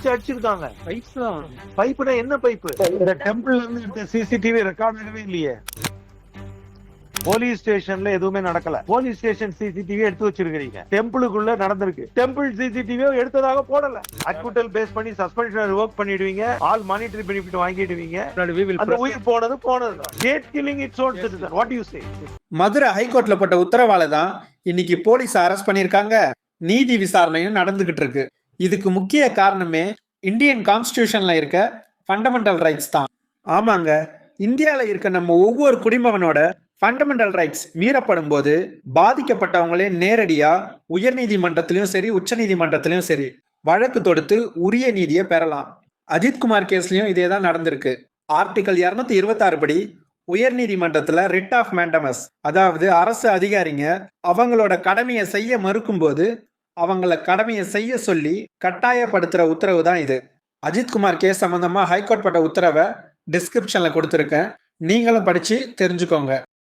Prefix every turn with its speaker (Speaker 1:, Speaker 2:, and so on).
Speaker 1: வச்சு அடிச்சிருக்காங்க.
Speaker 2: பைப்ஸ் தான்.
Speaker 1: பைப்புனா என்ன பைப்பு? டெம்பிள்ல இருந்து சிசிடிவி ரெக்கார்ட் ஆகவே இல்லையே. போலீஸ் ஸ்டேஷன்ல எதுவுமே நடக்கல. போலீஸ் ஸ்டேஷன் சிசிடிவி எடுத்து வச்சிருக்கீங்க. டெம்பிளுக்குள்ள நடந்திருக்கு. டெம்பிள் சிசிடிவி எடுத்ததாக போடல. அக்யூட்டல் பேஸ் பண்ணி சஸ்பென்ஷன் ரிவோக் பண்ணிடுவீங்க. ஆல் மானிட்டரி பெனிஃபிட் வாங்கிடுவீங்க. அந்த உயிர் போனது போனது. State killing it's own citizen. What you say?
Speaker 3: Madurai ஹைகோர்ட்ல போட்ட உத்தரவால தான் இன்னைக்கு போலீஸ் அரெஸ்ட் பண்ணிருக்காங்க. நீதி விசாரணையும் நடந்துகிட்டு இருக்கு. இதுக்கு முக்கிய காரணமே இந்தியன் கான்ஸ்டிடியூஷன்ல இருக்க ஃபண்டமெண்டல் ரைட்ஸ் தான். ஆமாங்க, இந்தியாவில் இருக்க நம்ம ஒவ்வொரு குடிமகனோட ஃபண்டமெண்டல் ரைட்ஸ் மீறப்படும் போது பாதிக்கப்பட்டவங்களே நேரடியா உயர்நீதிமன்றத்திலையும் சரி உச்சநீதிமன்றத்திலையும் சரி வழக்கு தொடுத்து உரிய நீதியை பெறலாம். அஜித்குமார் கேஸ்லயும் இதே தான் நடந்திருக்கு. ஆர்டிகல் 226 படி உயர்நீதிமன்றத்துல ரிட் ஆஃப் மேண்டமஸ், அதாவது அரசு அதிகாரிங்க அவங்களோட கடமையை செய்ய மறுக்கும் போது அவங்கள கடமையை செய்ய சொல்லி கட்டாயப்படுத்துற உத்தரவு தான் இது. அஜித்குமார் கேஸ் சம்பந்தமா ஹைகோர்ட் போட்ட உத்தரவை டிஸ்கிரிப்ஷன்ல கொடுத்துருக்கேன். நீங்களும் படிச்சு தெரிஞ்சுக்கோங்க.